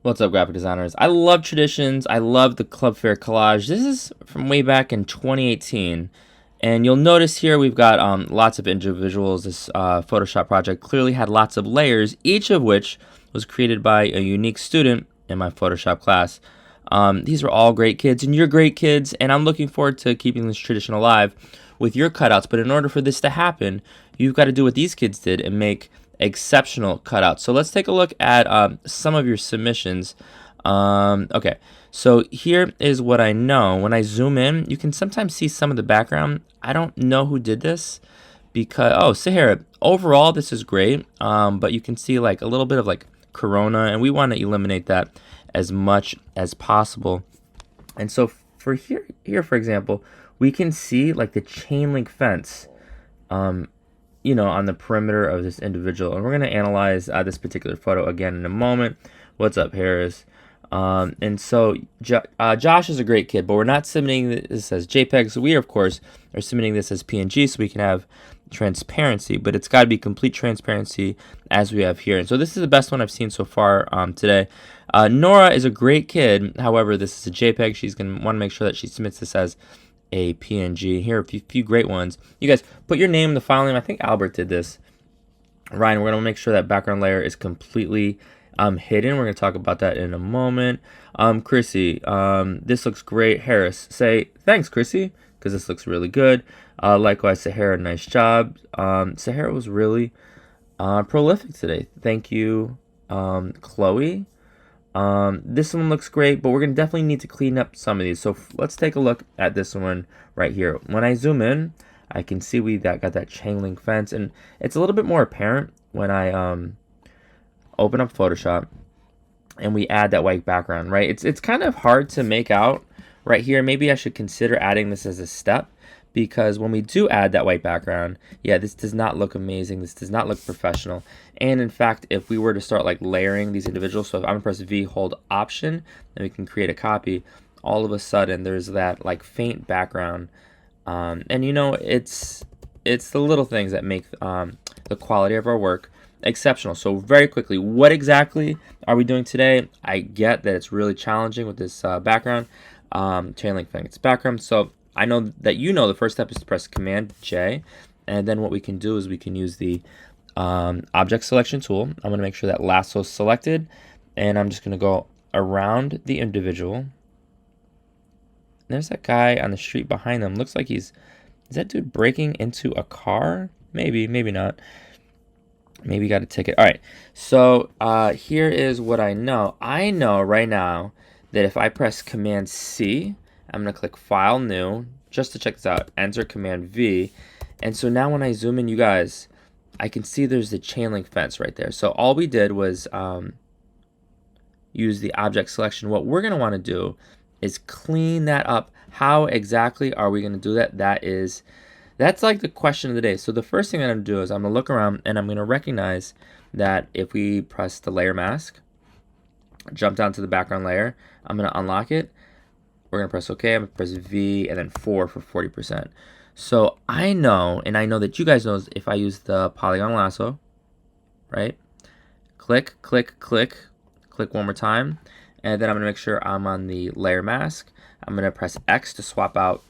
What's up, graphic designers? I love traditions. I love the Club Fair collage. This is from way back in 2018. And you'll notice here we've got lots of individuals. This Photoshop project clearly had lots of layers, each of which was created by a unique student in my Photoshop class. These are all great kids, and you're great kids, and I'm looking forward to keeping this tradition alive with your cutouts. But in order for this to happen, you've got to do what these kids did and make exceptional cutouts. So let's take a look at some of your submissions. Okay, so here is what I know. When I zoom in, you can sometimes see some of the background. I don't know who did this because, oh, Sahara, overall this is great, but you can see like a little bit of like corona, and we want to eliminate that as much as possible. And so for here for example, we can see like the chain link fence on the perimeter of this individual. And we're going to analyze this particular photo again in a moment. What's up, Harris? And so Josh is a great kid, but we're not submitting this as JPEG. So we, of course, are submitting this as PNG so we can have transparency, but it's got to be complete transparency as we have here. And so this is the best one I've seen so far today. Nora is a great kid. However, this is a JPEG. She's going to want to make sure that she submits this as a PNG. Here are a few great ones. You guys put your name in the file name. I think Albert did this. Ryan, we're going to make sure that background layer is completely hidden. We're going to talk about that in a moment. Chrissy, this looks great. Harris, say thanks, Chrissy, because this looks really good. Likewise, Sahara, nice job. Sahara was really prolific today. Thank you, Chloe. This one looks great, but we're going to definitely need to clean up some of these. So let's take a look at this one right here. When I zoom in, I can see we got that chain link fence, and it's a little bit more apparent when I open up Photoshop and we add that white background, right? It's kind of hard to make out right here. Maybe I should consider adding this as a step, because when we do add that white background, yeah, this does not look amazing. This does not look professional. And in fact, if we were to start like layering these individuals, so if I'm gonna press V, hold Option, then we can create a copy, all of a sudden there's that like faint background. And it's the little things that make the quality of our work exceptional. So very quickly, what exactly are we doing today? I get that it's really challenging with this background, chain link fence background. So I know that the first step is to press Command J, and then what we can do is we can use the object selection tool. I'm going to make sure that lasso is selected, and I'm just going to go around the individual. There's that guy on the street behind them. Looks like is that dude breaking into a car? Maybe, maybe not. Maybe he got a ticket. All right, so here is what I know. I know right now that if I press Command C, I'm going to click File, New, just to check this out. Enter Command V. And so now when I zoom in, you guys, I can see there's the chain link fence right there. So all we did was use the object selection. What we're going to want to do is clean that up. How exactly are we going to do that? That's like the question of the day. So the first thing I'm going to do is I'm going to look around, and I'm going to recognize that if we press the layer mask, jump down to the background layer, I'm going to unlock it. We're going to press OK. I'm going to press V and then 4 for 40%. So I know, and I know that you guys know, if I use the polygon lasso, right? Click, click, click, click one more time. And then I'm going to make sure I'm on the layer mask. I'm going to press X to swap out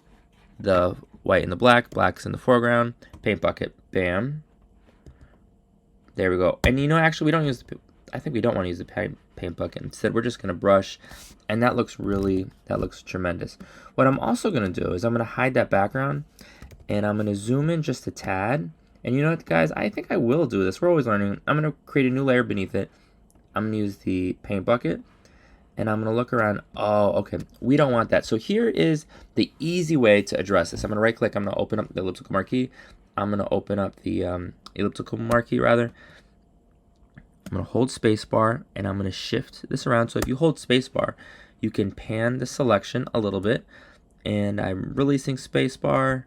the white and the black. Black's in the foreground. Paint bucket. Bam. There we go. And actually, we don't use I think we don't want to use the paint bucket. Instead, we're just going to brush, and that looks tremendous. What I'm also going to do is I'm going to hide that background, and I'm going to zoom in just a tad. And you know what, guys? I think I will do this. We're always learning. I'm going to create a new layer beneath it. I'm going to use the paint bucket, and I'm going to look around. Oh, okay. We don't want that. So here is the easy way to address this. I'm going to right click. I'm going to open up the elliptical marquee. I'm going to open up the elliptical marquee rather. I'm going to hold spacebar, and I'm going to shift this around. So if you hold spacebar, you can pan the selection a little bit, and I'm releasing spacebar.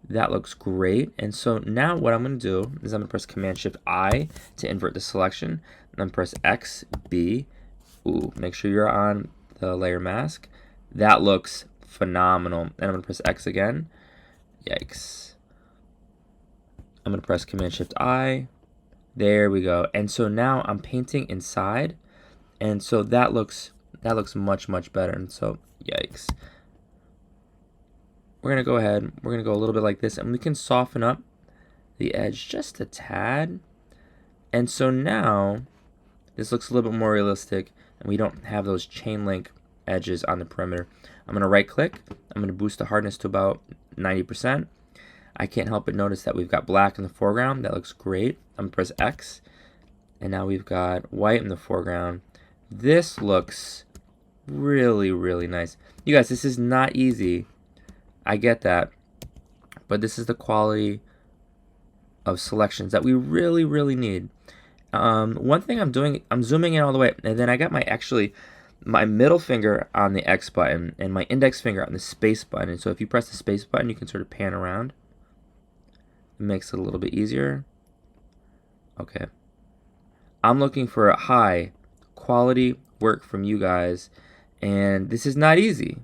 That looks great. And so now what I'm going to do is I'm going to press Command Shift I to invert the selection, and then press X, B. Ooh, make sure you're on the layer mask. That looks phenomenal. And I'm going to press X again. Yikes. I'm going to press Command Shift I. There we go. And so now I'm painting inside, And so that looks much, much better. And so, yikes. We're going to go ahead, we're going to go a little bit like this, and we can soften up the edge just a tad. And so now, this looks a little bit more realistic, and we don't have those chain link edges on the perimeter. I'm going to right click, I'm going to boost the hardness to about 90%. I can't help but notice that we've got black in the foreground. That looks great. I'm going to press X, and now we've got white in the foreground. This looks really, really nice. You guys, this is not easy. I get that, but this is the quality of selections that we really, really need. One thing I'm doing, I'm zooming in all the way, and then I got my middle finger on the X button and my index finger on the space button. And so if you press the space button, you can sort of pan around. It makes it a little bit easier. Okay. I'm looking for a high quality work from you guys, and this is not easy.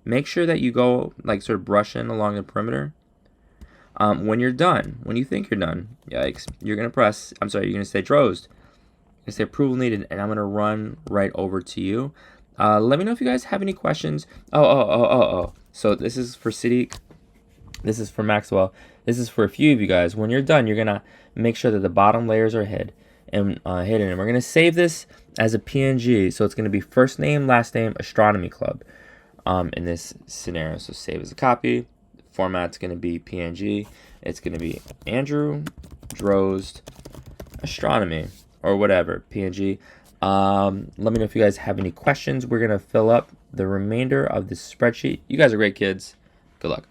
Make sure that you go like sort of brushing along the perimeter. When you're done, when you think you're done, yikes, you're going to say Drozd. You're going to say approval needed, and I'm going to run right over to you. Let me know if you guys have any questions. So this is for Sadiq. This is for Maxwell. This is for a few of you guys. When you're done, you're going to make sure that the bottom layers are hidden. And we're going to save this as a PNG. So it's going to be first name, last name, Astronomy Club in this scenario. So save as a copy. Format's going to be PNG. It's going to be Andrew Drozd Astronomy or whatever, PNG. Let me know if you guys have any questions. We're going to fill up the remainder of this spreadsheet. You guys are great kids. Good luck.